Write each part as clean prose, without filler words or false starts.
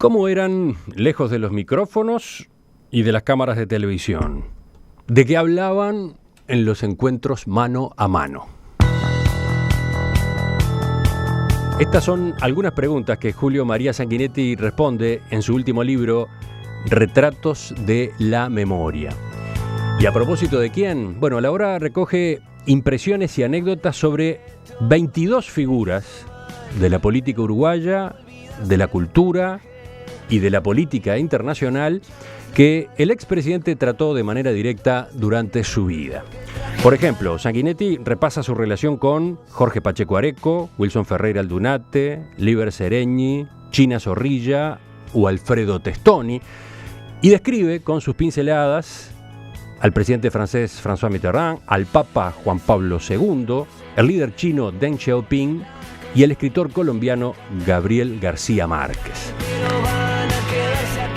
¿Cómo eran lejos de los micrófonos y de las cámaras de televisión? ¿De qué hablaban en los encuentros mano a mano? Estas son algunas preguntas que Julio María Sanguinetti responde en su último libro, Retratos de la Memoria. ¿Y a propósito de quién? Bueno, la obra recoge impresiones y anécdotas sobre 22 figuras de la política uruguaya, de la cultura y de la política internacional que el expresidente trató de manera directa durante su vida. Por ejemplo, Sanguinetti repasa su relación con Jorge Pacheco Areco, Wilson Ferreira Aldunate, Líber Seregni, China Zorrilla o Alfredo Testoni, y describe con sus pinceladas al presidente francés François Mitterrand, al Papa Juan Pablo II, el líder chino Deng Xiaoping y el escritor colombiano Gabriel García Márquez.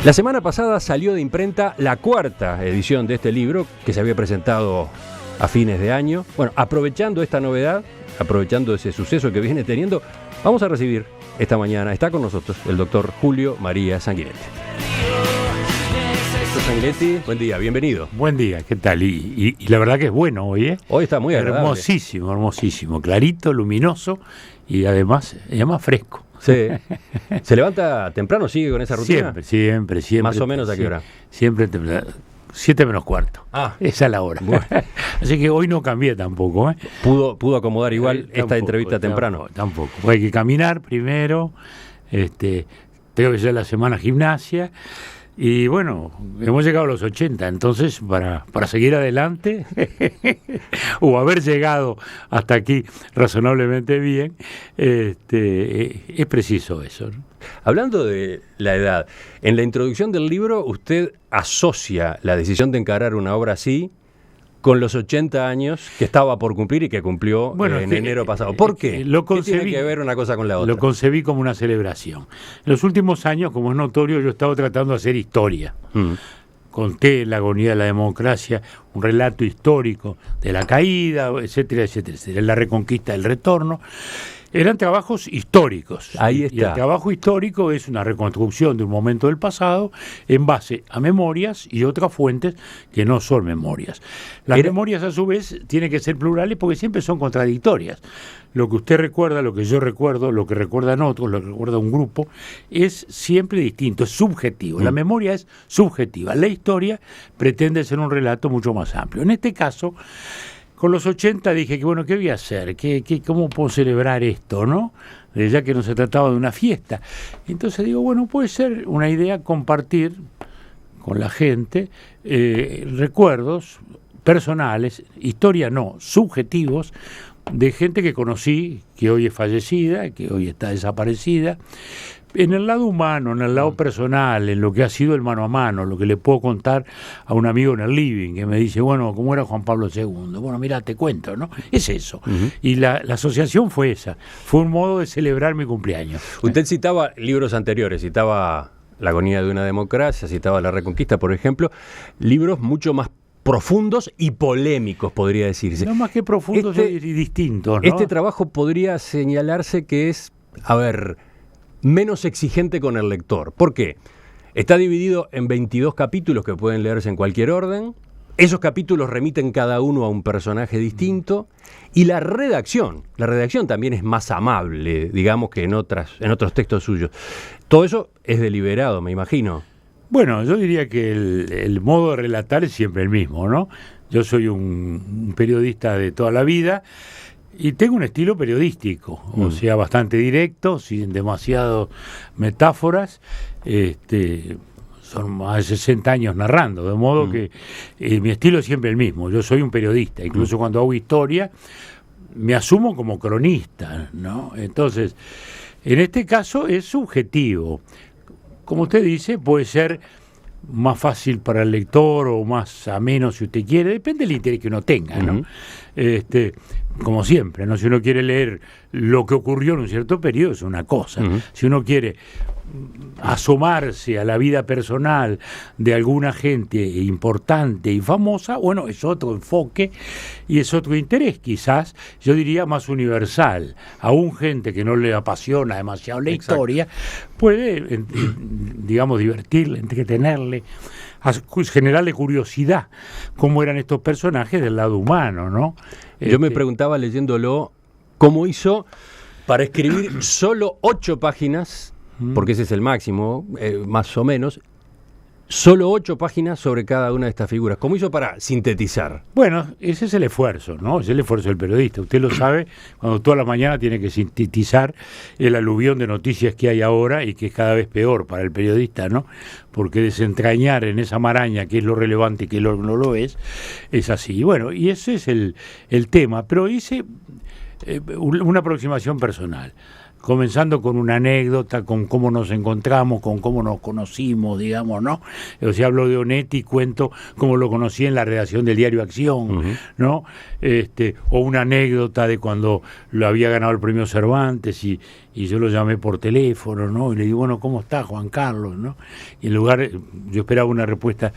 La semana pasada salió de imprenta la cuarta edición de este libro, que se había presentado a fines de año. Bueno, aprovechando esta novedad, aprovechando ese suceso que viene teniendo, vamos a recibir esta mañana, está con nosotros el doctor Julio María Sanguinetti. Doctor Sanguinetti, buen día, bienvenido. Buen día, ¿qué tal? Y la verdad que es bueno hoy, ¿eh? Hoy está muy agradable. Hermosísimo, hermosísimo, clarito, luminoso y además fresco. Sí. ¿Se levanta temprano? ¿Sigue con esa rutina? Siempre. ¿Más o menos a qué hora? Siempre 7 menos cuarto. Esa es la hora. Bueno. Así que hoy no cambié tampoco, ¿eh? ¿Pudo acomodar igual esta entrevista temprano? Tampoco. Hay que caminar primero, tengo que hacer la semana gimnasia. Y bueno, hemos llegado a los 80, entonces para seguir adelante o haber llegado hasta aquí razonablemente bien, es preciso eso, ¿no? Hablando de la edad, en la introducción del libro usted asocia la decisión de encarar una obra así con los 80 años que estaba por cumplir y que cumplió en enero pasado. ¿Por qué? ¿Qué tiene que ver una cosa con la otra? Lo concebí como una celebración. En los últimos años, como es notorio, yo he estado tratando de hacer historia. Conté la agonía de la democracia, un relato histórico de la caída, etcétera, la reconquista, el retorno. Eran trabajos históricos. Ahí está. Y el trabajo histórico es una reconstrucción de un momento del pasado en base a memorias y otras fuentes que no son memorias. Las memorias, a su vez, tienen que ser plurales porque siempre son contradictorias. Lo que usted recuerda, lo que yo recuerdo, lo que recuerdan otros, lo que recuerda un grupo, es siempre distinto, es subjetivo. La memoria es subjetiva. La historia pretende ser un relato mucho más amplio. En este caso, con los 80 dije que bueno, ¿qué voy a hacer? ¿Cómo puedo celebrar esto, no? Ya que no se trataba de una fiesta. Entonces digo, bueno, puede ser una idea compartir con la gente recuerdos personales, historia no, subjetivos, de gente que conocí, que hoy es fallecida, que hoy está desaparecida, en el lado humano, en el lado personal, en lo que ha sido el mano a mano, lo que le puedo contar a un amigo en el living, que me dice, bueno, ¿cómo era Juan Pablo II? Bueno, mira, te cuento, ¿no? Es eso. Y la asociación fue esa, fue un modo de celebrar mi cumpleaños. Usted citaba libros anteriores, citaba La agonía de una democracia, citaba La reconquista, por ejemplo, libros mucho más profundos y polémicos, podría decirse. No más que profundos y distintos, ¿no? Este trabajo podría señalarse que es, menos exigente con el lector. ¿Por qué? Está dividido en 22 capítulos que pueden leerse en cualquier orden. Esos capítulos remiten cada uno a un personaje distinto. Y la redacción también es más amable, digamos, que en otros textos suyos. Todo eso es deliberado, me imagino. Bueno, yo diría que el modo de relatar es siempre el mismo, ¿no? Yo soy un periodista de toda la vida y tengo un estilo periodístico, o sea, bastante directo, sin demasiadas metáforas. Son más de 60 años narrando, de modo que mi estilo es siempre el mismo. Yo soy un periodista, incluso cuando hago historia me asumo como cronista, ¿no? Entonces, en este caso es subjetivo. Como usted dice, puede ser más fácil para el lector o más ameno si usted quiere, depende del interés que uno tenga, ¿no? Como siempre, ¿no? Si uno quiere leer lo que ocurrió en un cierto periodo es una cosa. Si uno quiere asomarse a la vida personal de alguna gente importante y famosa, bueno, es otro enfoque y es otro interés, quizás, yo diría más universal. Aún gente que no le apasiona demasiado la historia, puede digamos, divertirle, entretenerle, generarle curiosidad cómo eran estos personajes del lado humano, ¿no? Yo me preguntaba leyéndolo, ¿cómo hizo para escribir solo 8 páginas, porque ese es el máximo, más o menos, solo 8 páginas sobre cada una de estas figuras? ¿Cómo hizo para sintetizar? Bueno, ese es el esfuerzo, ¿no? Es el esfuerzo del periodista. Usted lo sabe cuando toda la mañana tiene que sintetizar el aluvión de noticias que hay ahora y que es cada vez peor para el periodista, ¿no? Porque desentrañar en esa maraña qué es lo relevante y qué no lo es así. Bueno, y ese es el tema. Pero hice una aproximación personal, comenzando con una anécdota, con cómo nos encontramos, con cómo nos conocimos, digamos, ¿no? O sea, hablo de Onetti y cuento cómo lo conocí en la redacción del diario Acción, ¿no? O una anécdota de cuando lo había ganado el premio Cervantes y yo lo llamé por teléfono, ¿no? Y le digo, bueno, ¿cómo está Juan Carlos?, ¿no? Y en lugar, yo esperaba una respuesta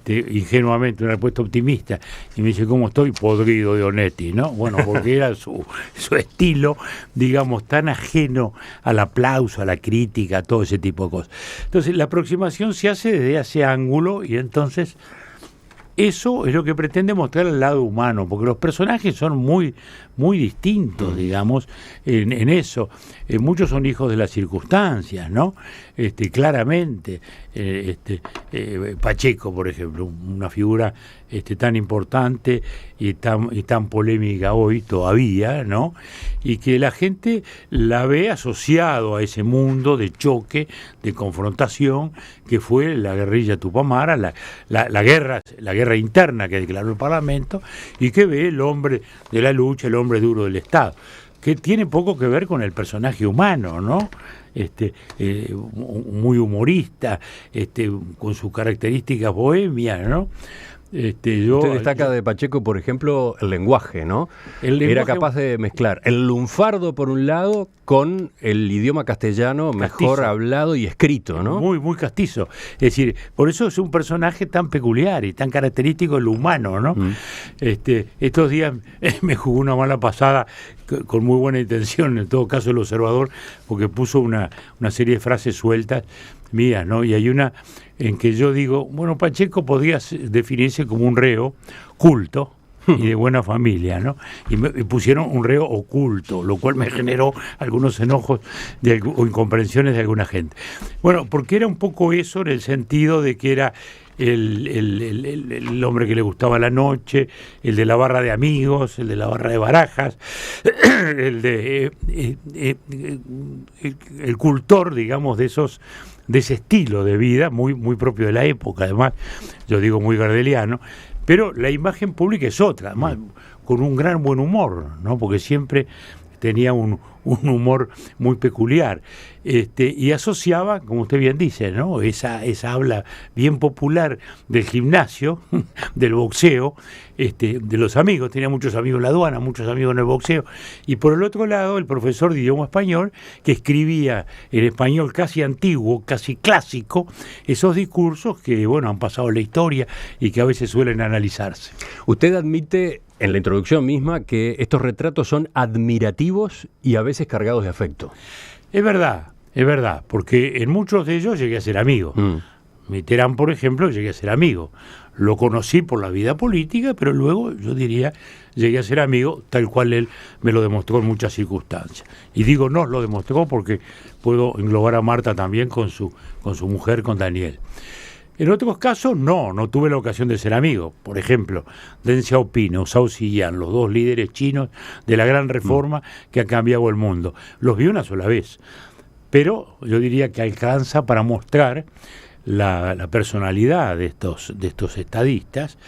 ingenuamente, una respuesta optimista, y me dice, ¿cómo estoy? Podrido de Onetti, ¿no? Bueno, porque era su estilo, digamos, tan ajeno al aplauso, a la crítica, a todo ese tipo de cosas. Entonces, la aproximación se hace desde ese ángulo y entonces eso es lo que pretende mostrar el lado humano, porque los personajes son muy, muy distintos, digamos, en eso. Muchos son hijos de las circunstancias, ¿no? Claramente. Pacheco, por ejemplo, una figura tan importante y tan polémica hoy todavía, ¿no? Y que la gente la ve asociado a ese mundo de choque, de confrontación, que fue la guerrilla tupamara, la guerra interna que declaró el Parlamento, y que ve el hombre de la lucha, el hombre duro del Estado, que tiene poco que ver con el personaje humano, ¿no? Muy humorista, con sus características bohemias, ¿no? Usted destaca de Pacheco, por ejemplo, el lenguaje, ¿no? Era capaz de mezclar el lunfardo por un lado con el idioma castellano mejor hablado y escrito, ¿no? Muy, muy castizo. Es decir, por eso es un personaje tan peculiar y tan característico de lo humano, ¿no? Estos días me jugó una mala pasada con muy buena intención, en todo caso el observador, porque puso una serie de frases sueltas mías, ¿no? Y hay una en que yo digo, bueno, Pacheco podría definirse como un reo culto y de buena familia, ¿no? Y pusieron un reo oculto, lo cual me generó algunos enojos o incomprensiones de alguna gente. Bueno, porque era un poco eso en el sentido de que era el hombre que le gustaba la noche, el de la barra de amigos, el de la barra de barajas, el cultor, digamos, de ese estilo de vida, muy, muy propio de la época, además, yo digo muy gardeliano, pero la imagen pública es otra, además, con un gran buen humor, ¿no? Porque siempre tenía un humor muy peculiar, y asociaba, como usted bien dice, ¿no? Esa habla bien popular del gimnasio, del boxeo, de los amigos. Tenía muchos amigos en la aduana, muchos amigos en el boxeo, y por el otro lado el profesor de idioma español, que escribía en español casi antiguo, casi clásico, esos discursos que, bueno, han pasado en la historia y que a veces suelen analizarse. Usted admite en la introducción misma que estos retratos son admirativos y a veces cargados de afecto. Es verdad, porque en muchos de ellos llegué a ser amigo. Mitterrand, por ejemplo, llegué a ser amigo. Lo conocí por la vida política, pero luego, yo diría, llegué a ser amigo, tal cual él me lo demostró en muchas circunstancias. Y digo nos lo demostró porque puedo englobar a Marta también con su mujer, con Daniel. En otros casos, no tuve la ocasión de ser amigo. Por ejemplo, Deng Xiaoping o Zhao Ziyan, los dos líderes chinos de la gran reforma que ha cambiado el mundo. Los vi una sola vez, pero yo diría que alcanza para mostrar la personalidad de estos estadistas,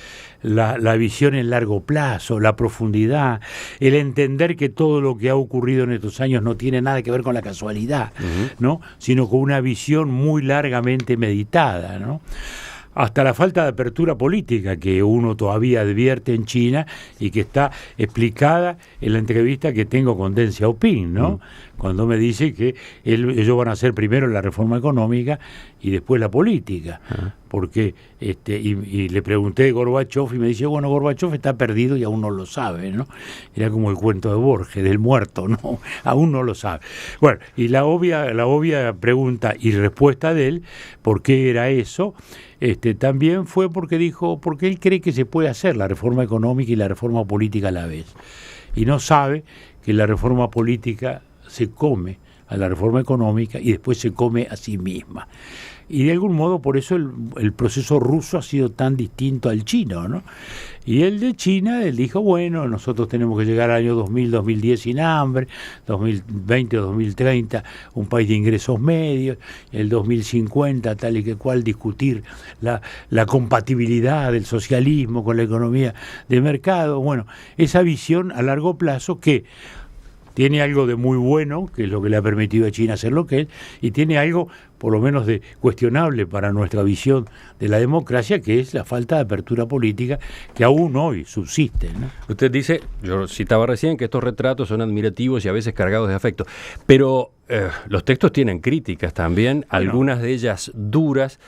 la visión en largo plazo, la profundidad, el entender que todo lo que ha ocurrido en estos años no tiene nada que ver con la casualidad, ¿no? Sino con una visión muy largamente meditada, ¿no? Hasta la falta de apertura política que uno todavía advierte en China y que está explicada en la entrevista que tengo con Deng Xiaoping, ¿no? Cuando me dice que ellos van a hacer primero la reforma económica y después la política, porque y le pregunté de Gorbachov y me dice, bueno, Gorbachov está perdido y aún no lo sabe, ¿no? Era como el cuento de Borges, del muerto, ¿no? Aún no lo sabe. Bueno, y la obvia pregunta y respuesta de él, ¿por qué era eso? También fue porque él cree que se puede hacer la reforma económica y la reforma política a la vez. Y no sabe que la reforma política se come a la reforma económica y después se come a sí misma. Y de algún modo por eso el proceso ruso ha sido tan distinto al chino, ¿no? Y el de China, él dijo, bueno, nosotros tenemos que llegar al año 2000, 2010 sin hambre, 2020 o 2030 un país de ingresos medios, el 2050 tal y que cual discutir la compatibilidad del socialismo con la economía de mercado. Bueno, esa visión a largo plazo que tiene algo de muy bueno, que es lo que le ha permitido a China hacer lo que es, y tiene algo, por lo menos, de cuestionable para nuestra visión de la democracia, que es la falta de apertura política que aún hoy subsiste, ¿no? Usted dice, yo citaba recién, que estos retratos son admirativos y a veces cargados de afecto, pero los textos tienen críticas también, bueno, algunas de ellas duras,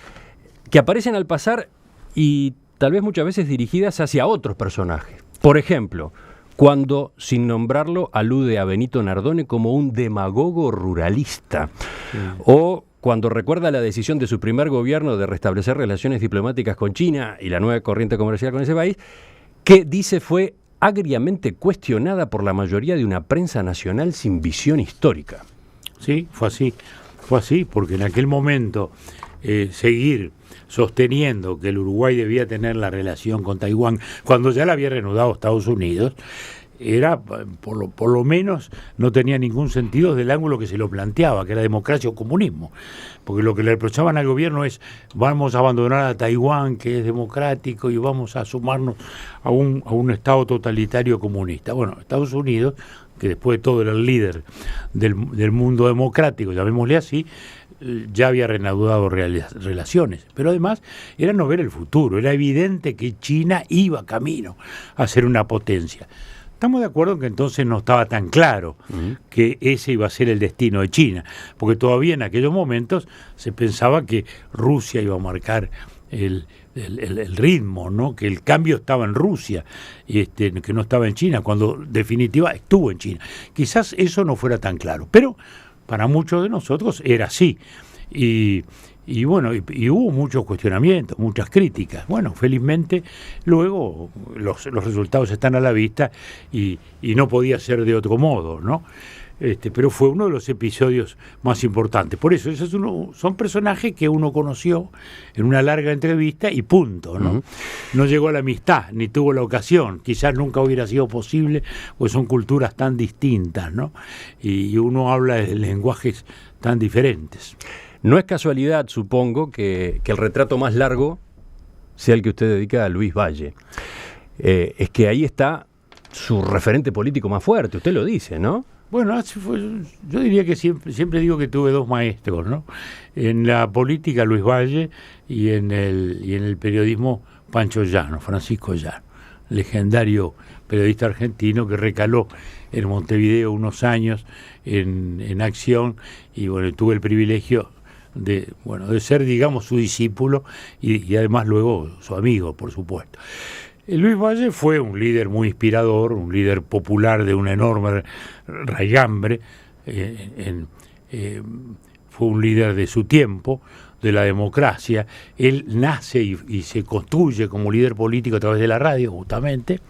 que aparecen al pasar y tal vez muchas veces dirigidas hacia otros personajes. Por ejemplo, cuando, sin nombrarlo, alude a Benito Nardone como un demagogo ruralista. Sí. O cuando recuerda la decisión de su primer gobierno de restablecer relaciones diplomáticas con China y la nueva corriente comercial con ese país, que dice fue agriamente cuestionada por la mayoría de una prensa nacional sin visión histórica. Sí, fue así, porque en aquel momento seguir sosteniendo que el Uruguay debía tener la relación con Taiwán, cuando ya la había reanudado Estados Unidos, era, por lo menos, no tenía ningún sentido del ángulo que se lo planteaba, que era democracia o comunismo. Porque lo que le reprochaban al gobierno es, vamos a abandonar a Taiwán, que es democrático, y vamos a sumarnos a un Estado totalitario comunista. Bueno, Estados Unidos, que después de todo era el líder del mundo democrático, llamémosle así, ya había reanudado relaciones, pero además era no ver el futuro, era evidente que China iba camino a ser una potencia. Estamos de acuerdo en que entonces no estaba tan claro que ese iba a ser el destino de China, porque todavía en aquellos momentos se pensaba que Rusia iba a marcar el ritmo, ¿no? Que el cambio estaba en Rusia, que no estaba en China, cuando en definitiva estuvo en China. Quizás eso no fuera tan claro, pero para muchos de nosotros era así. Y bueno, y hubo muchos cuestionamientos, muchas críticas. Bueno, felizmente luego los resultados están a la vista y no podía ser de otro modo, ¿no? Pero fue uno de los episodios más importantes. Por eso, son personajes que uno conoció en una larga entrevista y punto, ¿no? Uh-huh. No llegó a la amistad, ni tuvo la ocasión. Quizás nunca hubiera sido posible, pues son culturas tan distintas, ¿no? Y uno habla de lenguajes tan diferentes. No es casualidad, supongo, que el retrato más largo sea el que usted dedica a Luis Valle. Es que ahí está su referente político más fuerte, usted lo dice, ¿no? Bueno, así fue. Yo diría que siempre digo que tuve dos maestros, ¿no? En la política Luis Valle y en el periodismo Pancho Llano, Francisco Llano, legendario periodista argentino que recaló en Montevideo unos años en acción y bueno, tuve el privilegio de ser, digamos, su discípulo y además luego su amigo, por supuesto. Luis Valle fue un líder muy inspirador, un líder popular de una enorme raigambre, fue un líder de su tiempo, de la democracia. Él nace y se construye como líder político a través de la radio, justamente,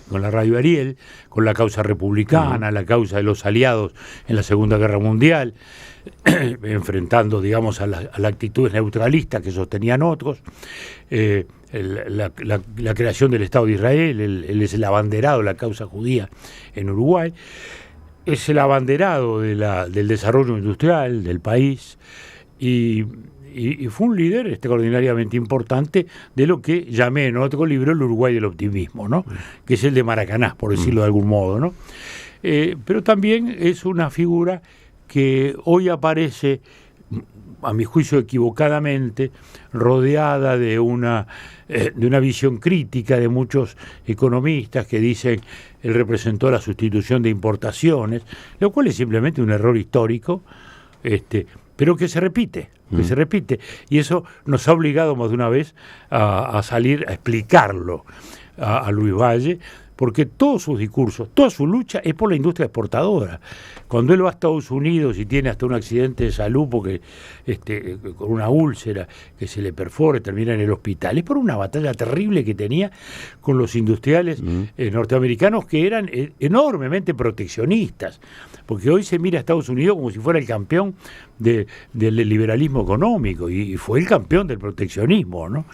con la radio Ariel, con la causa republicana, la causa de los aliados en la Segunda Guerra Mundial, enfrentando, digamos, a la actitud neutralista que sostenían otros. La creación del Estado de Israel, él es el abanderado de la causa judía en Uruguay, es el abanderado del desarrollo industrial del país y fue un líder extraordinariamente importante de lo que llamé en otro libro el Uruguay del optimismo, ¿no? Que es el de Maracaná, por decirlo de algún modo, ¿no? Pero también es una figura que hoy aparece, a mi juicio equivocadamente, rodeada de una visión crítica de muchos economistas que dicen él representó la sustitución de importaciones, lo cual es simplemente un error histórico, pero que se repite, y eso nos ha obligado más de una vez a salir a explicarlo a Luis Valle, porque todos sus discursos, toda su lucha es por la industria exportadora. Cuando él va a Estados Unidos y tiene hasta un accidente de salud porque con una úlcera que se le perfora y termina en el hospital, es por una batalla terrible que tenía con los industriales norteamericanos, que eran enormemente proteccionistas, porque hoy se mira a Estados Unidos como si fuera el campeón del liberalismo económico, y fue el campeón del proteccionismo, ¿no?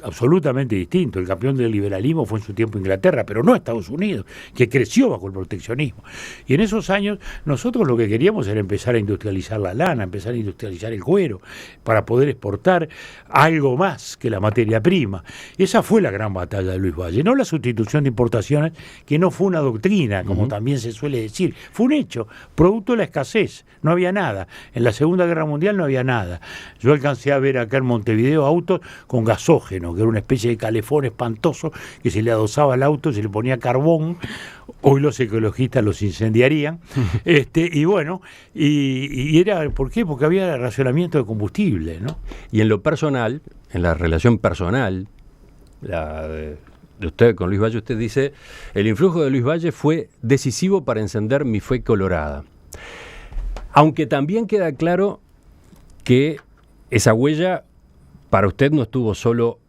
Absolutamente distinto. El campeón del liberalismo fue en su tiempo Inglaterra, pero no Estados Unidos, que creció bajo el proteccionismo. Y en esos años nosotros lo que queríamos era empezar a industrializar la lana, empezar a industrializar el cuero, para poder exportar algo más que la materia prima. Esa fue la gran batalla de Luis Valle, no la sustitución de importaciones, que no fue una doctrina, como también se suele decir, fue un hecho, producto de la escasez. No había nada. En la Segunda Guerra Mundial no había nada. Yo alcancé a ver acá en Montevideo autos con gasógeno, que era una especie de calefón espantoso, que se le adosaba al auto, se le ponía carbón. Hoy los ecologistas los incendiarían. Y bueno, y era, ¿por qué? Porque había racionamiento de combustible, ¿no? Y en lo personal, en la relación personal, de usted con Luis Valle, usted dice: el influjo de Luis Valle fue decisivo para encender mi fe colorada. Aunque también queda claro que esa huella para usted no estuvo solo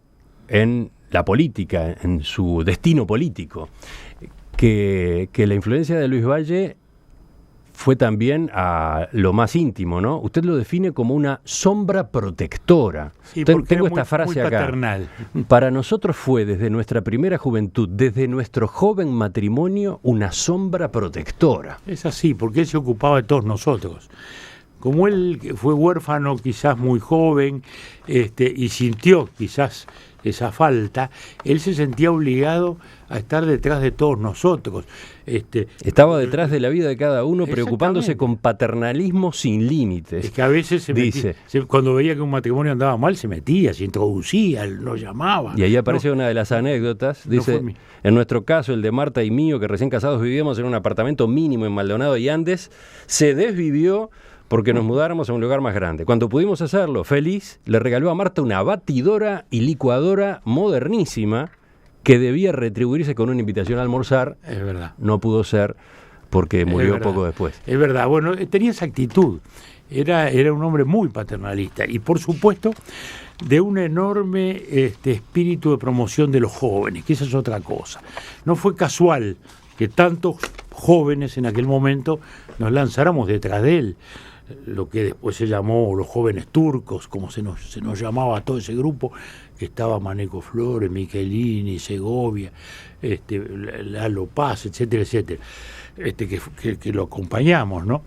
en la política, en su destino político, que la influencia de Luis Valle fue también a lo más íntimo, ¿no? Usted lo define como una sombra protectora. Sí, tengo esta frase muy acá. paternal. Para nosotros fue desde nuestra primera juventud, desde nuestro joven matrimonio, una sombra protectora. Es así, porque él se ocupaba de todos nosotros. Como él fue huérfano quizás muy joven, y sintió quizás esa falta, él se sentía obligado a estar detrás de todos nosotros. Estaba detrás de la vida de cada uno, preocupándose con paternalismo sin límites. Es que a veces cuando veía que un matrimonio andaba mal, se metía, se introducía, lo llamaba. Y ahí aparece una de las anécdotas, dice: en nuestro caso, el de Marta y mío, que recién casados vivíamos en un apartamento mínimo en Maldonado y Andes, se desvivió porque nos mudáramos a un lugar más grande. Cuando pudimos hacerlo, feliz, le regaló a Marta una batidora y licuadora modernísima que debía retribuirse con una invitación a almorzar. Es verdad. No pudo ser porque murió poco después. Es verdad. Bueno, tenía esa actitud. Era un hombre muy paternalista y, por supuesto, de un enorme espíritu de promoción de los jóvenes, que esa es otra cosa. No fue casual que tantos jóvenes en aquel momento nos lanzáramos detrás de él. Lo que después se llamó los jóvenes turcos, como se nos llamaba a todo ese grupo, que estaba Maneco Flores, Michelini, Segovia, Lalo Paz, etcétera, etcétera, que lo acompañamos, ¿no?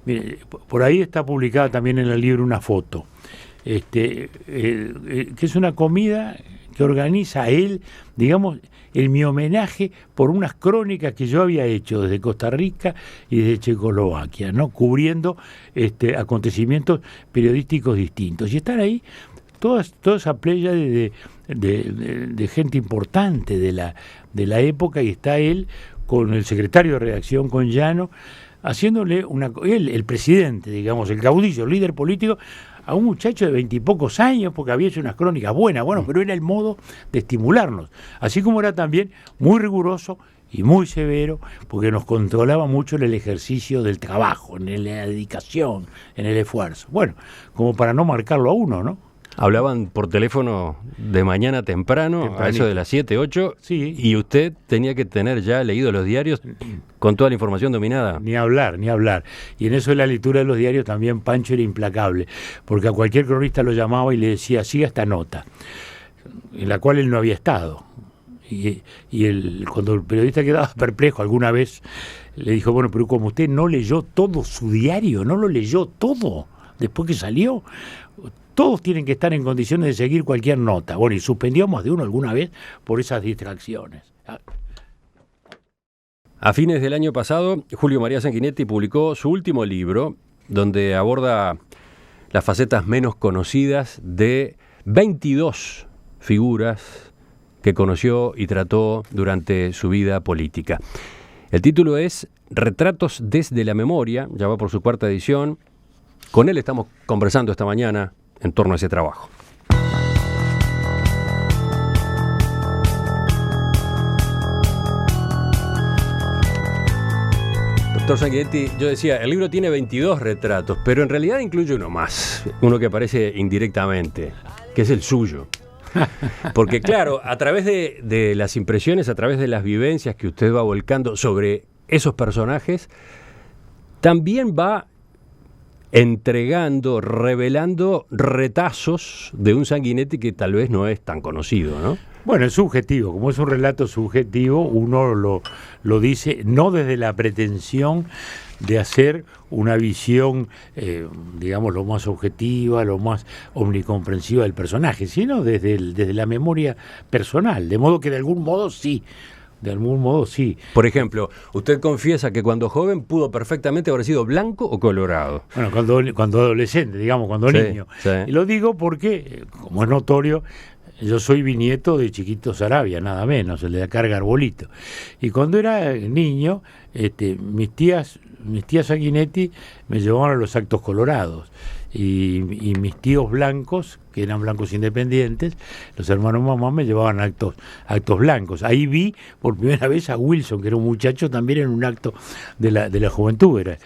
Mire, por ahí está publicada también en el libro una foto, que es una comida que organiza él, digamos, en mi homenaje por unas crónicas que yo había hecho desde Costa Rica y desde Checoslovaquia, ¿no? Cubriendo acontecimientos periodísticos distintos. Y están ahí toda esa playa de gente importante de la época, y está él con el secretario de redacción, con Llano, haciéndole el presidente, digamos, el caudillo, el líder político, a un muchacho de 20 y pocos años, porque había hecho unas crónicas buenas, pero era el modo de estimularnos. Así como era también muy riguroso y muy severo, porque nos controlaba mucho en el ejercicio del trabajo, en la dedicación, en el esfuerzo. Bueno, como para no marcarlo a uno, ¿no? Hablaban por teléfono de mañana temprano, a eso de las 7, 8, sí. Y usted tenía que tener ya leído los diarios con toda la información dominada. Ni hablar. Y en eso de la lectura de los diarios también Pancho era implacable, porque a cualquier cronista lo llamaba y le decía: siga esta nota, en la cual él no había estado. Y cuando el periodista quedaba perplejo alguna vez, le dijo: bueno, pero como usted no leyó todo su diario, no lo leyó todo después que salió, todos tienen que estar en condiciones de seguir cualquier nota. Bueno, y suspendíamos de uno alguna vez por esas distracciones. A fines del año pasado, Julio María Sanguinetti publicó su último libro, donde aborda las facetas menos conocidas de 22 figuras que conoció y trató durante su vida política. El título es Retratos desde la memoria, ya va por su 4ª edición. Con él estamos conversando esta mañana en torno a ese trabajo. Doctor Sanguinetti, yo decía, el libro tiene 22 retratos, pero en realidad incluye uno más, uno que aparece indirectamente, que es el suyo. Porque claro, a través de las impresiones, a través de las vivencias que usted va volcando sobre esos personajes, también va entregando, revelando retazos de un Sanguinetti que tal vez no es tan conocido, ¿no? Bueno, es subjetivo, como es un relato subjetivo, uno lo dice no desde la pretensión de hacer una visión, digamos, lo más objetiva, lo más omnicomprensiva del personaje, sino desde la memoria personal, de modo que de algún modo sí. De algún modo sí. Por ejemplo, usted confiesa que cuando joven pudo perfectamente haber sido blanco o colorado. Bueno, cuando adolescente, digamos, cuando niño. Sí. Y lo digo porque, como es notorio, yo soy bisnieto de Chiquito Saravia, nada menos, el de la carga Arbolito. Y cuando era niño, mis tías Sanguinetti me llevaban a los actos colorados. Y mis tíos blancos, que eran blancos independientes, los hermanos mamá me llevaban a actos blancos. Ahí vi por primera vez a Wilson, que era un muchacho también en un acto de la juventud, era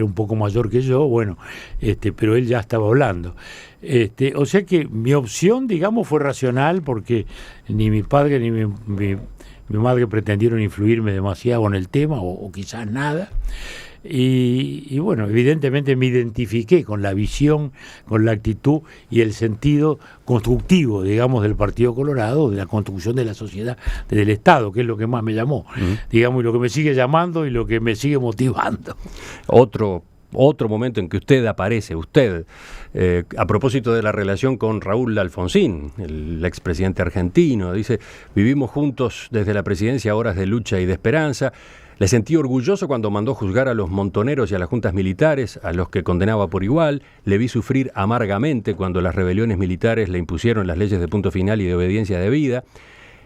un poco mayor que yo, bueno, pero él ya estaba hablando. O sea que mi opción, digamos, fue racional, porque ni mi padre ni mi madre pretendieron influirme demasiado en el tema, o quizás nada. Y bueno, evidentemente me identifiqué con la visión, con la actitud y el sentido constructivo, digamos, del Partido Colorado, de la construcción de la sociedad, del Estado, que es lo que más me llamó, digamos, y lo que me sigue llamando y lo que me sigue motivando. Otro momento en que usted aparece, a propósito de la relación con Raúl Alfonsín, el expresidente argentino, dice: vivimos juntos desde la presidencia horas de lucha y de esperanza. Le sentí orgulloso cuando mandó juzgar a los montoneros y a las juntas militares, a los que condenaba por igual. Le vi sufrir amargamente cuando las rebeliones militares le impusieron las leyes de punto final y de obediencia debida.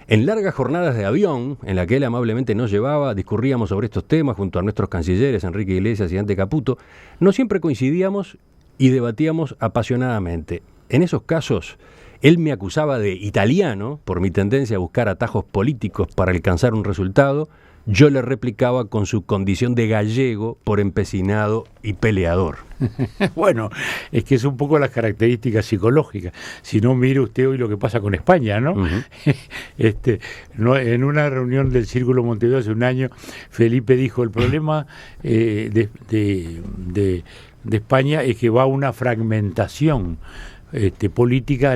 En largas jornadas de avión, en la que él amablemente nos llevaba, discurríamos sobre estos temas junto a nuestros cancilleres Enrique Iglesias y Dante Caputo. No siempre coincidíamos y debatíamos apasionadamente. En esos casos, él me acusaba de italiano por mi tendencia a buscar atajos políticos para alcanzar un resultado. Yo le replicaba con su condición de gallego por empecinado y peleador. Bueno, es que es un poco las características psicológicas. Si no, mire usted hoy lo que pasa con España, ¿no? En una reunión del Círculo Montevideo hace un año, Felipe dijo: el problema de España es que va a una fragmentación política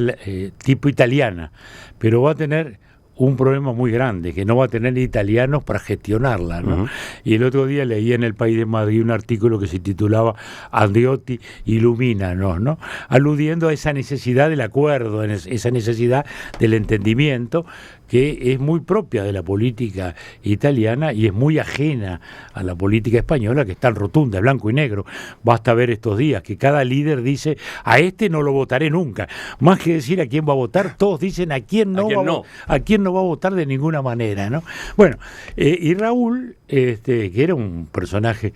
tipo italiana, pero va a tener un problema muy grande, que no va a tener italianos para gestionarla, ¿no? Y el otro día leí en El País de Madrid un artículo que se titulaba Andreotti ilumínanos, ¿no? Aludiendo a esa necesidad del acuerdo, esa necesidad del entendimiento, que es muy propia de la política italiana y es muy ajena a la política española, que es tan rotunda, blanco y negro. Basta ver estos días que cada líder dice: a este no lo votaré nunca. Más que decir a quién va a votar, todos dicen a quién no va a votar de ninguna manera, ¿no? Bueno, y Raúl, que era un personaje,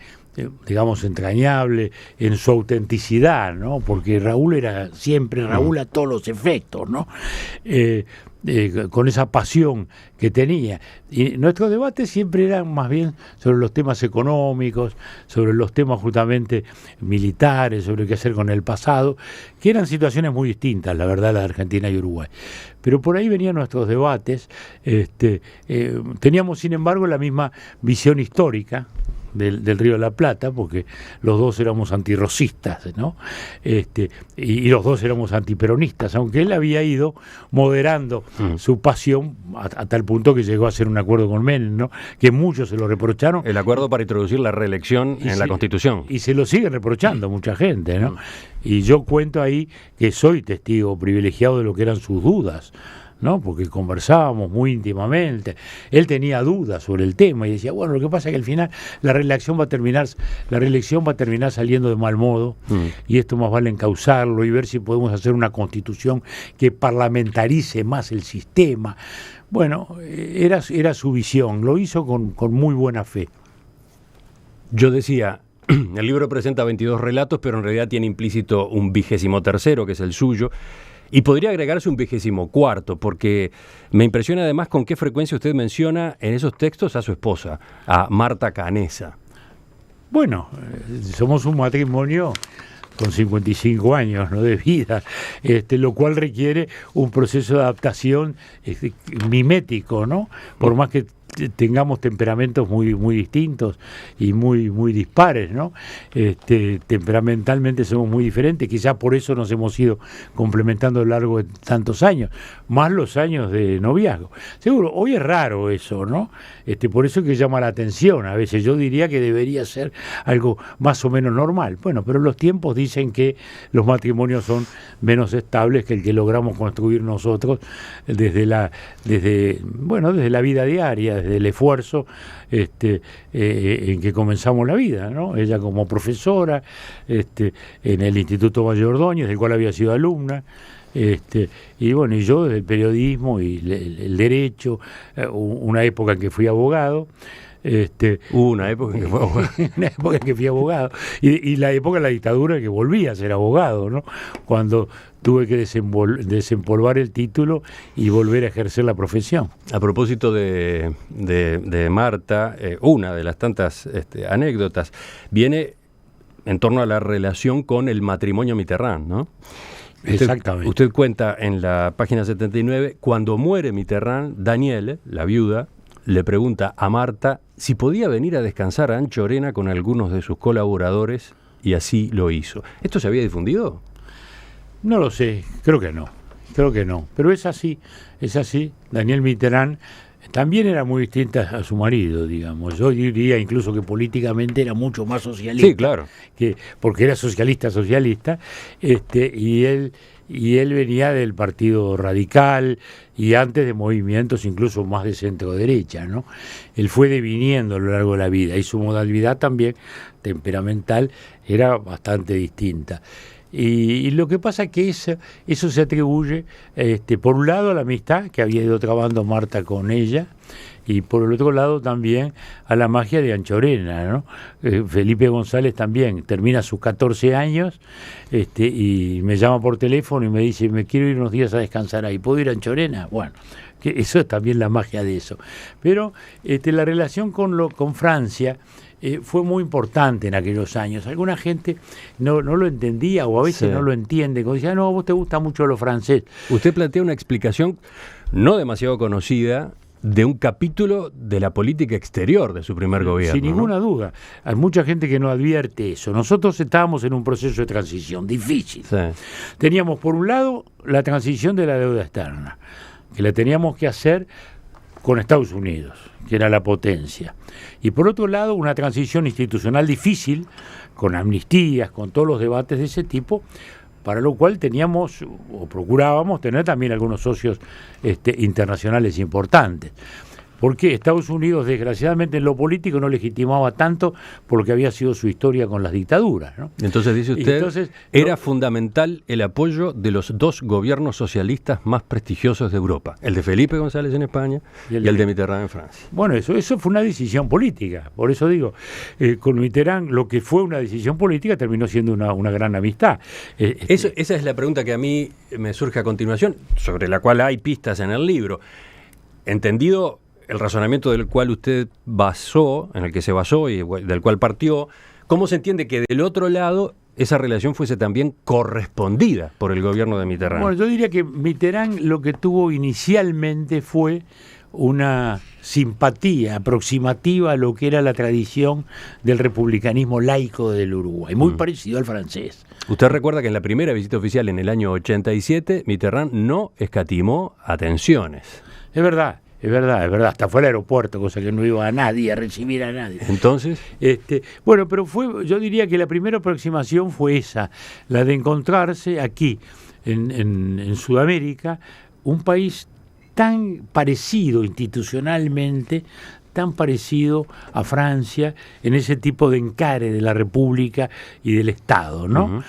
digamos, entrañable en su autenticidad, ¿no? Porque Raúl era siempre Raúl a todos los efectos, ¿no? Con esa pasión que tenía. Y nuestros debates siempre eran más bien sobre los temas económicos, sobre los temas justamente militares, sobre qué hacer con el pasado, que eran situaciones muy distintas, la verdad, la de Argentina y Uruguay. Pero por ahí venían nuestros debates. Teníamos, sin embargo, la misma visión histórica del Río de la Plata, porque los dos éramos antirrocistas, ¿no? Y los dos éramos antiperonistas, aunque él había ido moderando su pasión a tal punto que llegó a hacer un acuerdo con Menem, ¿no? Que muchos se lo reprocharon. El acuerdo para introducir la reelección en la Constitución. Y se lo siguen reprochando mucha gente, ¿no? Y yo cuento ahí que soy testigo privilegiado de lo que eran sus dudas, ¿no? Porque conversábamos muy íntimamente. Él tenía dudas sobre el tema y decía: bueno, lo que pasa es que al final la reelección va a terminar saliendo de mal modo, y esto más vale encauzarlo y ver si podemos hacer una constitución que parlamentarice más el sistema. Bueno, era su visión, lo hizo con muy buena fe. Yo decía, El libro presenta 22 relatos, pero en realidad tiene implícito un 23º, que es el suyo. Y podría agregarse un 24º, porque me impresiona además con qué frecuencia usted menciona en esos textos a su esposa, a Marta Canessa. Bueno, somos un matrimonio con 55 años, ¿no?, de vida, lo cual requiere un proceso de adaptación mimético, ¿no? Por más que tengamos temperamentos muy distintos y muy dispares, ¿no? Temperamentalmente somos muy diferentes, quizás por eso nos hemos ido complementando a lo largo de tantos años, más los años de noviazgo. Seguro, hoy es raro eso, ¿no? Por eso es que llama la atención a veces. Yo diría que debería ser algo más o menos normal. Bueno, pero los tiempos dicen que los matrimonios son menos estables que el que logramos construir nosotros desde la vida diaria, desde el esfuerzo en que comenzamos la vida, ¿no? Ella como profesora en el Instituto Valle Ordóñez, del cual había sido alumna, y bueno, y yo del periodismo y el derecho, una época en que fui abogado. Una época en que fue abogado. Una época en que fui abogado. Y la época de la dictadura en que volví a ser abogado, ¿no? Cuando tuve que desempolvar el título y volver a ejercer la profesión. A propósito de Marta, una de las tantas anécdotas viene en torno a la relación con el matrimonio Mitterrand, ¿no? Exactamente. Usted cuenta en la página 79, cuando muere Mitterrand, Danielle, la viuda, le pregunta a Marta si podía venir a descansar a Anchorena con algunos de sus colaboradores, y así lo hizo. ¿Esto se había difundido? No lo sé, creo que no, pero es así. Danielle Mitterrand también era muy distinta a su marido, digamos. Yo diría incluso que políticamente era mucho más socialista. Sí, claro. Porque era socialista, y él venía del Partido Radical y antes de movimientos incluso más de centro-derecha, ¿no? Él fue deviniendo a lo largo de la vida y su modalidad también temperamental era bastante distinta. Y lo que pasa es que eso se atribuye, por un lado, a la amistad que había ido trabando Marta con ella, y por el otro lado también a la magia de Anchorena, ¿no? Felipe González también termina sus 14 años y me llama por teléfono y me dice, me quiero ir unos días a descansar ahí, ¿puedo ir a Anchorena? Bueno, que eso es también la magia de eso. Pero la relación con Francia fue muy importante en aquellos años. Alguna gente no lo entendía o a veces no lo entiende. Como decía, no, a vos te gusta mucho lo francés. Usted plantea una explicación no demasiado conocida de un capítulo de la política exterior de su primer gobierno. Sin ninguna duda. Hay mucha gente que no advierte eso. Nosotros estábamos en un proceso de transición difícil. Sí. Teníamos, por un lado, la transición de la deuda externa, que la teníamos que hacer con Estados Unidos, que era la potencia. Y por otro lado, una transición institucional difícil, con amnistías, con todos los debates de ese tipo, para lo cual teníamos, o procurábamos tener también algunos socios internacionales importantes. Porque Estados Unidos, desgraciadamente, en lo político no legitimaba tanto por lo que había sido su historia con las dictaduras, ¿no? Entonces, dice usted, era fundamental el apoyo de los dos gobiernos socialistas más prestigiosos de Europa, el de Felipe González en España y el de Mitterrand en Francia. Bueno, eso fue una decisión política. Por eso digo, con Mitterrand lo que fue una decisión política terminó siendo una gran amistad. Esa es la pregunta que a mí me surge a continuación, sobre la cual hay pistas en el libro. Entendido el razonamiento del cual usted en el que se basó y del cual partió, ¿cómo se entiende que del otro lado esa relación fuese también correspondida por el gobierno de Mitterrand? Bueno, yo diría que Mitterrand lo que tuvo inicialmente fue una simpatía aproximativa a lo que era la tradición del republicanismo laico del Uruguay, muy parecido al francés. Usted recuerda que en la primera visita oficial en el año 87, Mitterrand no escatimó atenciones. Es verdad, hasta fue al aeropuerto, cosa que no iba a nadie, a recibir a nadie. Entonces, bueno, pero yo diría que la primera aproximación fue esa, la de encontrarse aquí, en Sudamérica, un país tan parecido institucionalmente, tan parecido a Francia en ese tipo de encare de la República y del Estado, ¿no?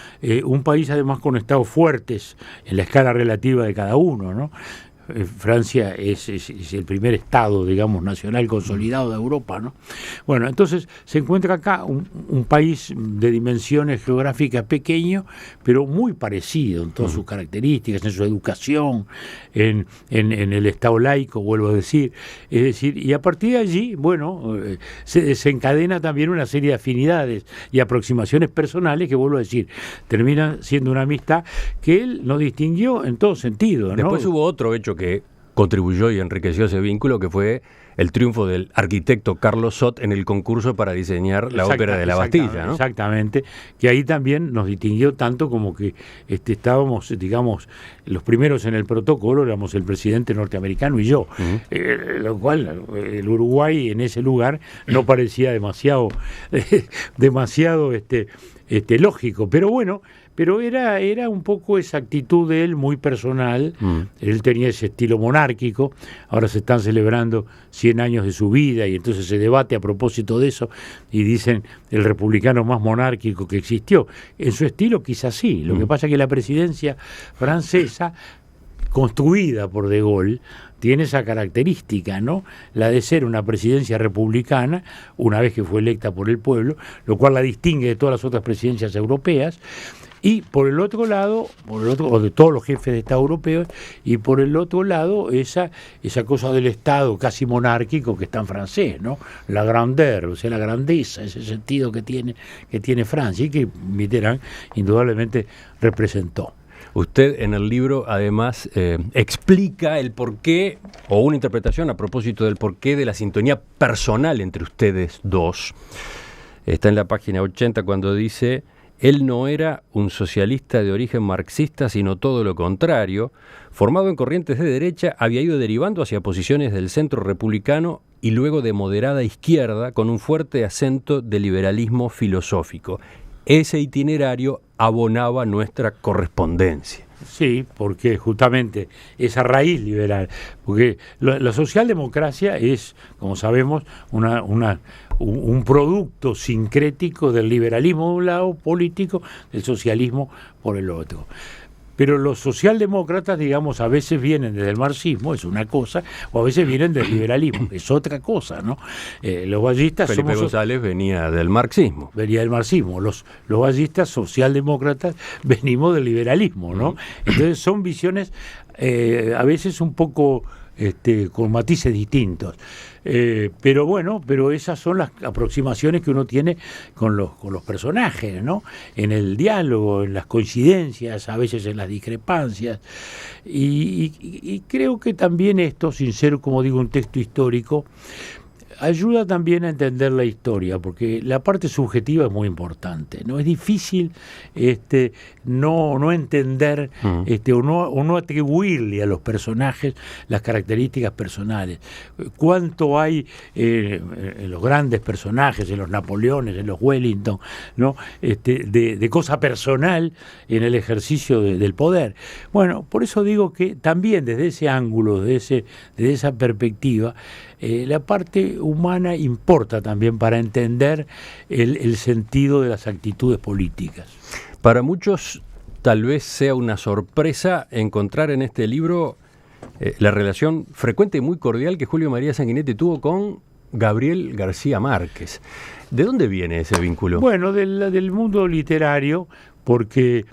Un país además con estados fuertes en la escala relativa de cada uno, ¿no? Francia es el primer Estado, digamos, nacional consolidado de Europa, ¿no? Bueno, entonces se encuentra acá un país de dimensiones geográficas pequeño, pero muy parecido en todas sus características, en su educación, en el Estado laico, vuelvo a decir. Es decir, y a partir de allí, bueno, se desencadena también una serie de afinidades y aproximaciones personales que, vuelvo a decir, terminan siendo una amistad que él nos distinguió en todo sentido, ¿no? Después hubo otro hecho que contribuyó y enriqueció ese vínculo, que fue el triunfo del arquitecto Carlos Sot en el concurso para diseñar la ópera de la Bastilla, ¿no? Exactamente, que ahí también nos distinguió tanto como que estábamos, digamos, los primeros en el protocolo, éramos el presidente norteamericano y yo, lo cual el Uruguay en ese lugar no parecía demasiado lógico, pero bueno. Pero era un poco esa actitud de él muy personal. Él tenía ese estilo monárquico. Ahora se están celebrando 100 años de su vida y entonces se debate a propósito de eso y dicen el republicano más monárquico que existió. En su estilo quizás sí. Lo que pasa es que la presidencia francesa, construida por De Gaulle, tiene esa característica, ¿no? La de ser una presidencia republicana, una vez que fue electa por el pueblo, lo cual la distingue de todas las otras presidencias europeas. Y por el otro lado, o de todos los jefes de Estado europeos, y por el otro lado, esa cosa del Estado casi monárquico que está en francés, ¿no? La grandeur, o sea, la grandeza, ese sentido que tiene Francia y que Mitterrand indudablemente representó. Usted en el libro además explica el porqué, o una interpretación a propósito del porqué de la sintonía personal entre ustedes dos. Está en la página 80 cuando dice: él no era un socialista de origen marxista, sino todo lo contrario. Formado en corrientes de derecha, había ido derivando hacia posiciones del centro republicano y luego de moderada izquierda, con un fuerte acento de liberalismo filosófico. Ese itinerario abonaba nuestra correspondencia. Sí, porque justamente esa raíz liberal, porque la socialdemocracia es, como sabemos, un producto sincrético del liberalismo de un lado político, del socialismo por el otro. Pero los socialdemócratas, digamos, a veces vienen desde el marxismo, es una cosa, o a veces vienen del liberalismo, es otra cosa, ¿no? Los vallistas Felipe González venía del marxismo. Venía del marxismo. Los vallistas socialdemócratas venimos del liberalismo, ¿no? Entonces son visiones a veces un poco con matices distintos. Pero bueno, esas son las aproximaciones que uno tiene con los personajes, ¿no? En el diálogo, en las coincidencias, a veces en las discrepancias. Y creo que también esto, sin ser, como digo, un texto histórico, ayuda también a entender la historia, porque la parte subjetiva es muy importante, ¿no? Es difícil no entender o no atribuirle a los personajes las características personales. ¿Cuánto hay en los grandes personajes, en los Napoleones, en los Wellington, ¿no? de cosa personal en el ejercicio del poder? Bueno, por eso digo que también desde ese ángulo, desde esa perspectiva, la parte humana importa también para entender el sentido de las actitudes políticas. Para muchos tal vez sea una sorpresa encontrar en este libro la relación frecuente y muy cordial que Julio María Sanguinetti tuvo con Gabriel García Márquez. ¿De dónde viene ese vínculo? Bueno, del mundo literario, porque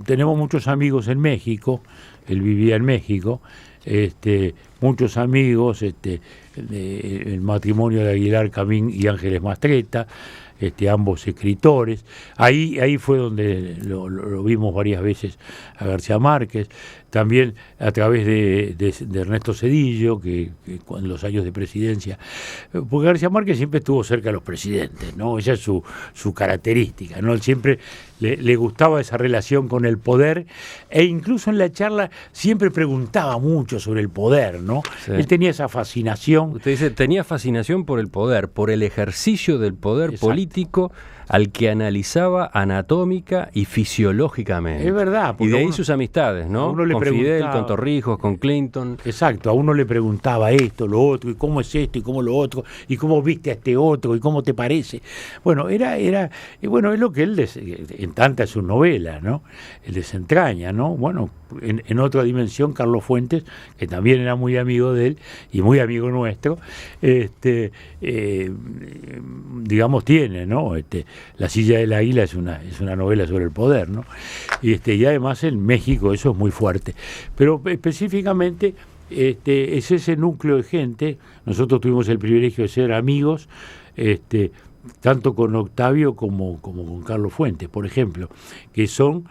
tenemos muchos amigos en México, él vivía en México, muchos amigos, el matrimonio de Aguilar Camín y Ángeles Mastretta, ambos escritores. Ahí fue donde lo vimos varias veces a García Márquez, también a través de Ernesto Zedillo, que en los años de presidencia, porque García Márquez siempre estuvo cerca de los presidentes, ¿no? Esa es su característica, ¿no? Él siempre le gustaba esa relación con el poder, e incluso en la charla siempre preguntaba mucho sobre el poder, ¿no? Sí. Él tenía esa fascinación. Usted dice, tenía fascinación por el poder, por el ejercicio del poder político al que analizaba anatómica y fisiológicamente. Es verdad. Y de ahí sus amistades, ¿no? Con Fidel, con Torrijos, con Clinton. Exacto, a uno le preguntaba esto, lo otro, y cómo es esto, y cómo lo otro, y cómo viste a este otro, y cómo te parece. Bueno, es lo que él, en tantas sus novelas, ¿no? Él desentraña, ¿no? Bueno, en otra dimensión, Carlos Fuentes, que también era muy amigo de él, y muy amigo nuestro, digamos, tiene, ¿no? La silla del águila es una novela sobre el poder, ¿no? Y además en México eso es muy fuerte. Pero específicamente es ese núcleo de gente. Nosotros tuvimos el privilegio de ser amigos, tanto con Octavio como con Carlos Fuentes, por ejemplo, que son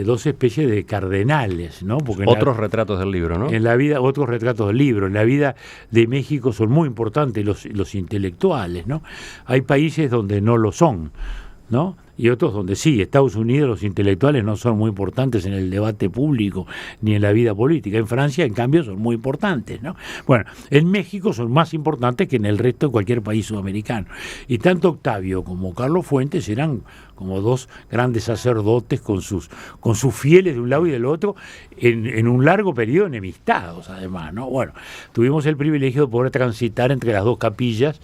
dos especies de cardenales, ¿no? Porque otros retratos del libro, ¿no? En la vida, otros retratos del libro. En la vida de México son muy importantes los intelectuales, ¿no? Hay países donde no lo son, ¿no? Y otros donde sí. Estados Unidos, los intelectuales no son muy importantes en el debate público ni en la vida política. En Francia, en cambio, son muy importantes, ¿no? Bueno, en México son más importantes que en el resto de cualquier país sudamericano. Y tanto Octavio como Carlos Fuentes eran como dos grandes sacerdotes con sus fieles de un lado y del otro en un largo periodo enemistados, además, ¿no? Bueno, tuvimos el privilegio de poder transitar entre las dos capillas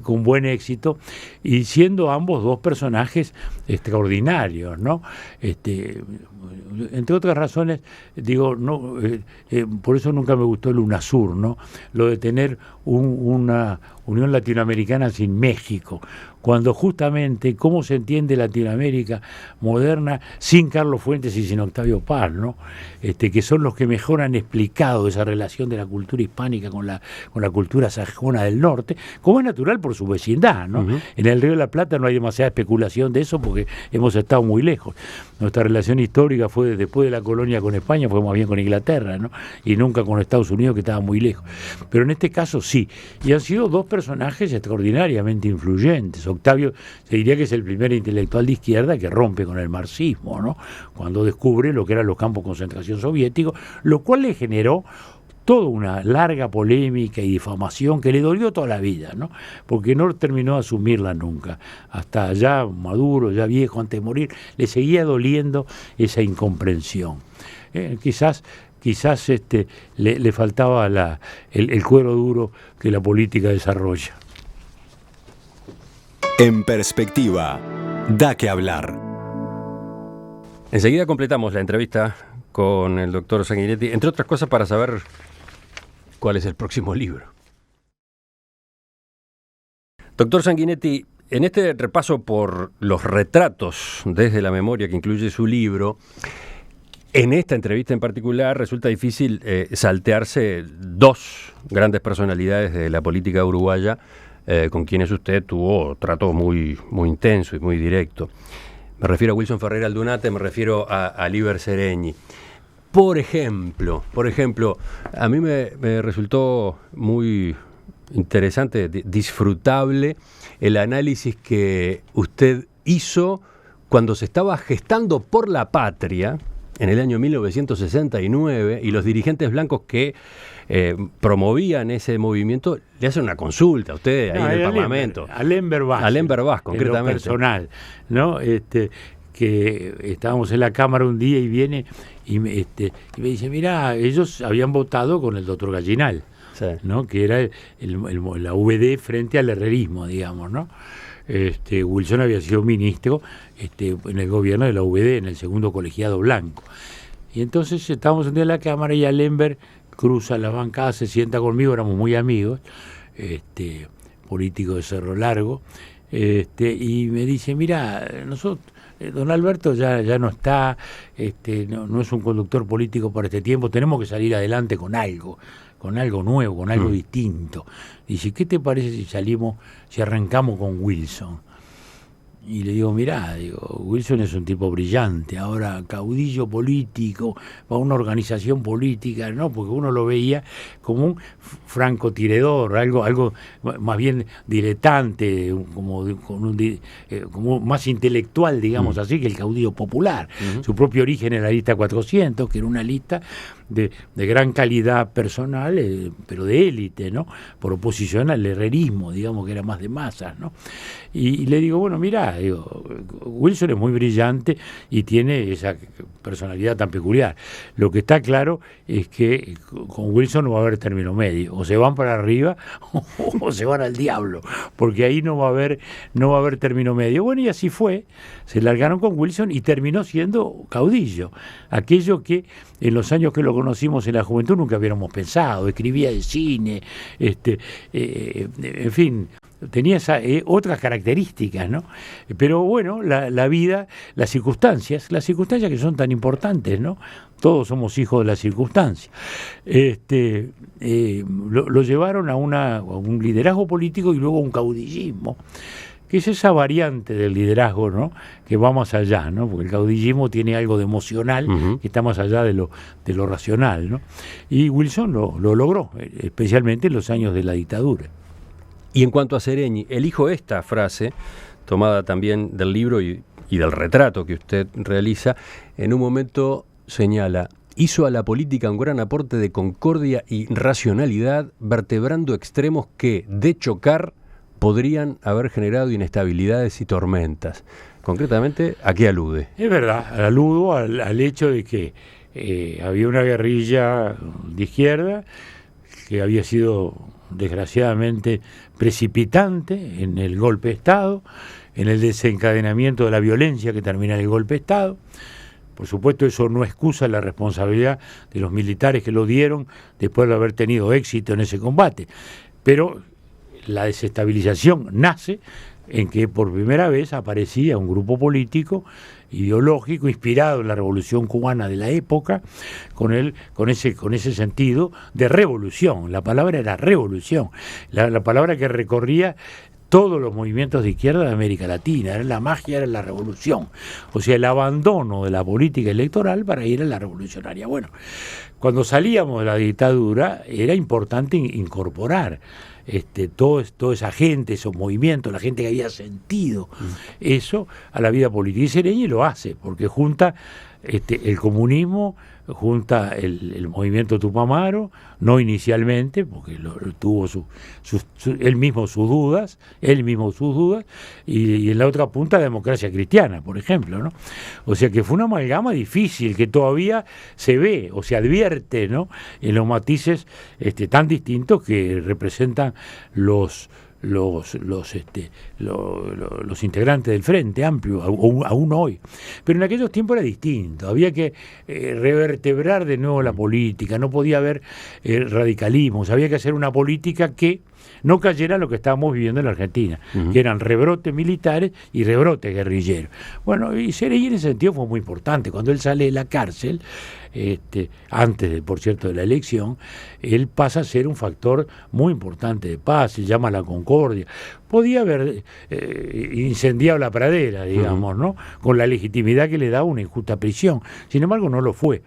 con buen éxito, y siendo ambos dos personajes extraordinarios, ¿no? Entre otras razones, digo, no, por eso nunca me gustó el UNASUR, ¿no? Lo de tener una Unión Latinoamericana sin México, cuando justamente cómo se entiende Latinoamérica moderna sin Carlos Fuentes y sin Octavio Paz, ¿no? Que son los que mejor han explicado esa relación de la cultura hispánica con la cultura sajona del norte, como es natural por su vecindad, ¿no? Uh-huh. En el Río de la Plata no hay demasiada especulación de eso porque hemos estado muy lejos. Nuestra relación histórica fue después de la colonia con España, fue más bien con Inglaterra, ¿no? Y nunca con Estados Unidos, que estaba muy lejos. Pero en este caso sí, y han sido dos personajes extraordinariamente influyentes. Octavio se diría que es el primer intelectual de izquierda que rompe con el marxismo, ¿no? Cuando descubre lo que eran los campos de concentración soviéticos, lo cual le generó toda una larga polémica y difamación que le dolió toda la vida, ¿no? Porque no terminó de asumirla nunca. Hasta ya maduro, ya viejo, antes de morir, le seguía doliendo esa incomprensión. Quizás le faltaba el cuero duro que la política desarrolla. En perspectiva, da que hablar. Enseguida completamos la entrevista con el doctor Sanguinetti, entre otras cosas para saber cuál es el próximo libro. Doctor Sanguinetti, en este repaso por los retratos desde la memoria que incluye su libro, en esta entrevista en particular resulta difícil saltearse dos grandes personalidades de la política uruguaya con quienes usted tuvo trato muy, muy intenso y muy directo. Me refiero a Wilson Ferreira Aldunate, me refiero a Líber Seregni. Por ejemplo, a mí me resultó muy interesante, disfrutable el análisis que usted hizo cuando se estaba gestando por la patria en el año 1969 y los dirigentes blancos que promovían ese movimiento le hacen una consulta a usted ahí en el Parlamento. A Lember Vaz, concretamente. Personal, ¿no? Que estábamos en la Cámara un día y viene y me dice, mirá, ellos habían votado con el doctor Gallinal, sí, ¿no? Que era la VD frente al herrerismo, digamos, ¿no? Wilson había sido ministro en el gobierno de la VD, en el segundo colegiado blanco. Y entonces estábamos un día en la Cámara y Lember cruza la bancada, se sienta conmigo, éramos muy amigos, político de Cerro Largo, y me dice, mira, nosotros, don Alberto ya no está, no es un conductor político para este tiempo, tenemos que salir adelante con algo nuevo, con algo distinto. Dice, ¿qué te parece si arrancamos con Wilson? Y le digo, mirá, Wilson es un tipo brillante, ahora caudillo político, para una organización política, ¿no? Porque uno lo veía como un francotirador, algo más bien diletante, como más intelectual, digamos así, que el caudillo popular. Uh-huh. Su propio origen en la lista 400, que era una lista de gran calidad personal, pero de élite, ¿no? Por oposición al herrerismo, digamos, que era más de masas, ¿no? Y le digo, bueno, mirá, Wilson es muy brillante y tiene esa personalidad tan peculiar. Lo que está claro es que con Wilson no va a haber término medio, o se van para arriba o se van al diablo, porque ahí no va a haber término medio. Bueno, y así fue, se largaron con Wilson y terminó siendo caudillo, aquello que en los años que lo conocimos en la juventud nunca hubiéramos pensado. Escribía de cine, en fin, tenía otras características, ¿no? Pero bueno, la vida, las circunstancias que son tan importantes, ¿no? Todos somos hijos de las circunstancias. Lo llevaron a un liderazgo político y luego a un caudillismo, que es esa variante del liderazgo, ¿no? Que va más allá, ¿no? Porque el caudillismo tiene algo de emocional, que está más allá de lo racional, ¿no? Y Wilson lo logró, especialmente en los años de la dictadura. Y en cuanto a Seregni, elijo esta frase, tomada también del libro y del retrato que usted realiza. En un momento señala: hizo a la política un gran aporte de concordia y racionalidad, vertebrando extremos que, de chocar, podrían haber generado inestabilidades y tormentas. Concretamente, ¿a qué alude? Es verdad, aludo al hecho de que había una guerrilla de izquierda que había sido desgraciadamente precipitante en el golpe de Estado, en el desencadenamiento de la violencia que termina en el golpe de Estado. Por supuesto, eso no excusa la responsabilidad de los militares que lo dieron después de haber tenido éxito en ese combate. Pero la desestabilización nace en que por primera vez aparecía un grupo político ideológico inspirado en la Revolución Cubana de la época, con ese sentido de revolución. La palabra era revolución, la palabra que recorría todos los movimientos de izquierda de América Latina. Era la magia, era la revolución. O sea, el abandono de la política electoral para ir a la revolucionaria. Bueno, cuando salíamos de la dictadura era importante incorporar toda esa gente, esos movimientos, la gente que había sentido eso a la vida política. Y Seregni lo hace, porque junta el comunismo, junta el movimiento Tupamaro, no inicialmente, porque tuvo él mismo sus dudas, y en la otra punta la democracia cristiana, por ejemplo, ¿no? O sea que fue una amalgama difícil que todavía se ve o se advierte, ¿no? En los matices tan distintos que representan los integrantes del Frente Amplio, aún hoy. Pero en aquellos tiempos era distinto, había que revertebrar de nuevo la política, no podía haber radicalismos, había que hacer una política que no cayera en lo que estábamos viviendo en la Argentina, que eran rebrotes militares y rebrotes guerrilleros. Bueno, y Seregni en ese sentido fue muy importante. Cuando él sale de la cárcel, antes, por cierto, de la elección, él pasa a ser un factor muy importante de paz, se llama la concordia. Podía haber incendiado la pradera, digamos, ¿no? Con la legitimidad que le da una injusta prisión. Sin embargo, no lo fue.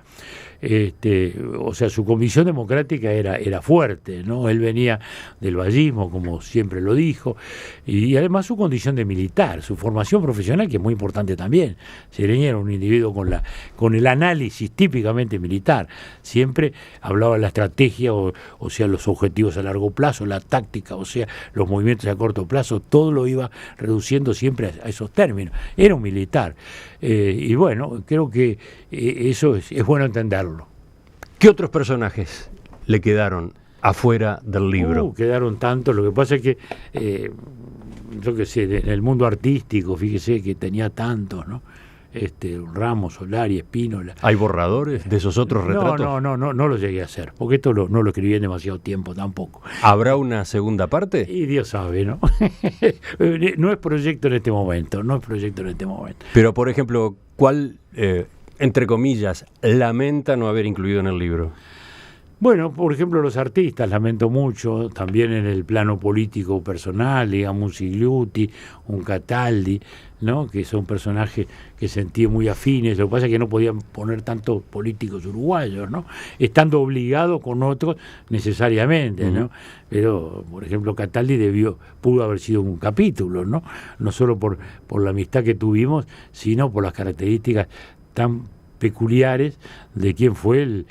O sea, su convicción democrática era fuerte, ¿no? Él venía del vallismo, como siempre lo dijo, y además su condición de militar, su formación profesional, que es muy importante también. Seregni era un individuo con el análisis típicamente militar, siempre hablaba de la estrategia, o sea, los objetivos a largo plazo, la táctica, o sea, los movimientos a corto plazo, todo lo iba reduciendo siempre a esos términos. Era un militar. Y bueno, creo que eso es bueno entenderlo. ¿Qué otros personajes le quedaron afuera del libro? Quedaron tantos. Lo que pasa es que, yo qué sé, en el mundo artístico, fíjese que tenía tantos, ¿no? Ramos, Solari, Espínola. ¿Hay borradores de esos otros retratos? No lo llegué a hacer, porque esto no lo escribí en demasiado tiempo tampoco. ¿Habrá una segunda parte? Y Dios sabe, ¿no? No es proyecto en este momento, Pero, por ejemplo, ¿cuál, entre comillas, lamenta no haber incluido en el libro? Bueno, por ejemplo, los artistas, lamento mucho, también en el plano político personal, digamos, un Sigliuti, un Cataldi, ¿no? Que son personajes que sentí muy afines. Lo que pasa es que no podían poner tantos políticos uruguayos, ¿no? Estando obligados con otros necesariamente, ¿no? Pero, por ejemplo, Cataldi pudo haber sido un capítulo, ¿no? No solo por la amistad que tuvimos, sino por las características tan peculiares de quién fue el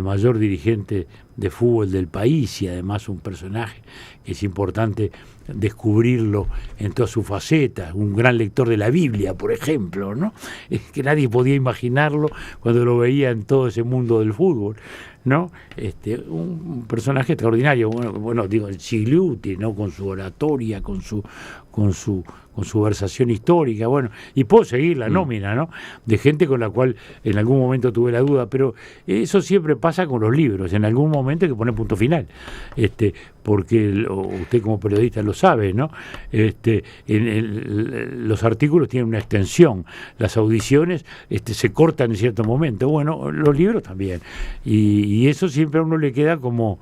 mayor dirigente de fútbol del país, y además un personaje que es importante descubrirlo en todas sus facetas, un gran lector de la Biblia, por ejemplo, ¿no? Es que nadie podía imaginarlo cuando lo veía en todo ese mundo del fútbol, ¿no? Un personaje extraordinario, bueno, digo, Gigliuti, ¿no? Con su oratoria, con su versación histórica, bueno, y puedo seguir la nómina, ¿no? De gente con la cual en algún momento tuve la duda, pero eso siempre pasa con los libros, en algún momento hay que poner punto final, porque usted como periodista lo sabe, ¿no? Los artículos tienen una extensión, las audiciones se cortan en cierto momento, bueno, los libros también, y eso siempre a uno le queda como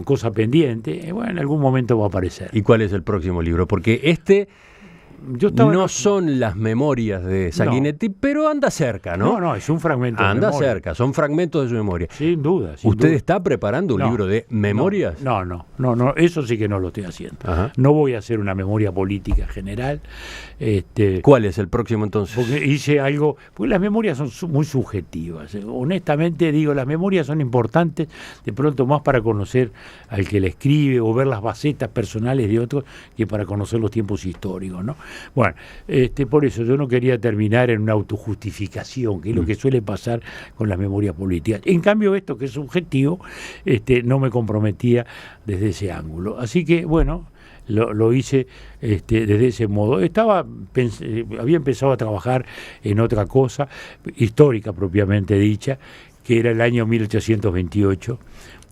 cosa pendiente, bueno, en algún momento va a aparecer. ¿Y cuál es el próximo libro? Porque no son las memorias de Sanguinetti, pero anda cerca, ¿no? No, es un fragmento de anda memoria. cerca, son fragmentos de su memoria. Sin duda. ¿Usted está preparando un libro de memorias? No, eso sí que no lo estoy haciendo. Ajá. No voy a hacer una memoria política general. ¿Cuál es el próximo entonces? Porque hice algo, porque las memorias son muy subjetivas. Honestamente digo, las memorias son importantes de pronto más para conocer al que la escribe o ver las facetas personales de otros que para conocer los tiempos históricos, ¿no? Bueno, por eso yo no quería terminar en una autojustificación, que es lo que suele pasar con las memorias políticas. En cambio, esto que es subjetivo, no me comprometía desde ese ángulo. Así que, bueno, lo hice desde ese modo. Había empezado a trabajar en otra cosa, histórica propiamente dicha, que era el año 1828,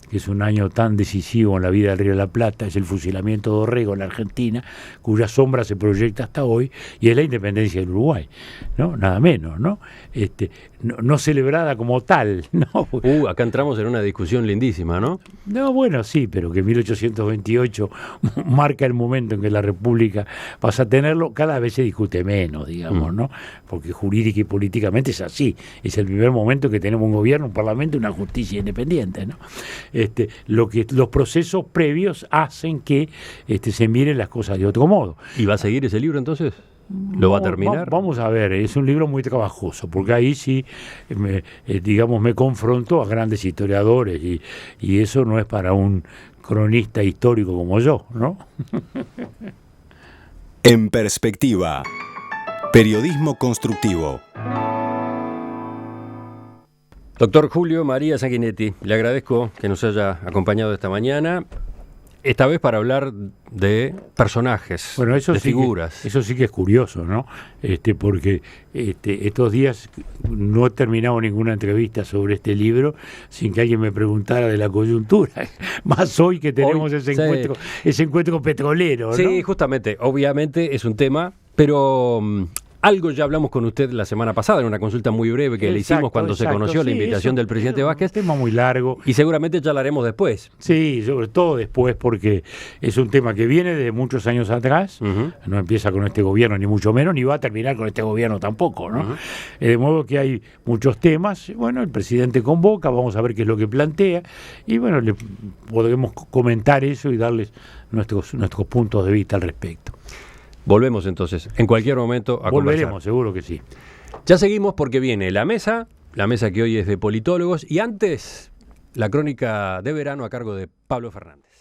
que es un año tan decisivo en la vida del Río de la Plata, es el fusilamiento de Dorrego en la Argentina, cuya sombra se proyecta hasta hoy, y es la independencia del Uruguay, ¿no? Nada menos, ¿no? No celebrada como tal, ¿no? Acá entramos en una discusión lindísima, ¿no? No, bueno, sí, pero que 1828 marca el momento en que la República pasa a tenerlo, cada vez se discute menos, digamos, ¿no? Porque jurídica y políticamente es así, es el primer momento que tenemos un gobierno, un parlamento, una justicia independiente, ¿no? Los procesos previos hacen que se miren las cosas de otro modo. ¿Y va a seguir ese libro entonces? ¿Lo va a terminar? Vamos a ver, es un libro muy trabajoso, porque ahí sí, me confronto a grandes historiadores, y eso no es para un cronista histórico como yo, ¿no? En perspectiva, periodismo constructivo. Doctor Julio María Sanguinetti, le agradezco que nos haya acompañado esta mañana, esta vez para hablar de personajes, bueno, eso de sí figuras. Eso sí que es curioso, ¿no? Porque estos días no he terminado ninguna entrevista sobre este libro sin que alguien me preguntara de la coyuntura. Más hoy que tenemos ese encuentro petrolero, ¿no? Sí, justamente, obviamente es un tema, pero algo ya hablamos con usted la semana pasada en una consulta muy breve que le hicimos cuando se conoció la invitación del presidente Vázquez. Es un tema muy largo. Y seguramente ya lo haremos después. Sí, sobre todo después, porque es un tema que viene de muchos años atrás, no empieza con este gobierno ni mucho menos, ni va a terminar con este gobierno tampoco, ¿no? De modo que hay muchos temas. Bueno, el presidente convoca, vamos a ver qué es lo que plantea, y bueno, le podremos comentar eso y darles nuestros puntos de vista al respecto. Volvemos entonces, en cualquier momento, a Volveremos, conversar. seguro que sí. Ya seguimos porque viene la mesa que hoy es de politólogos, y antes la crónica de verano a cargo de Pablo Fernández.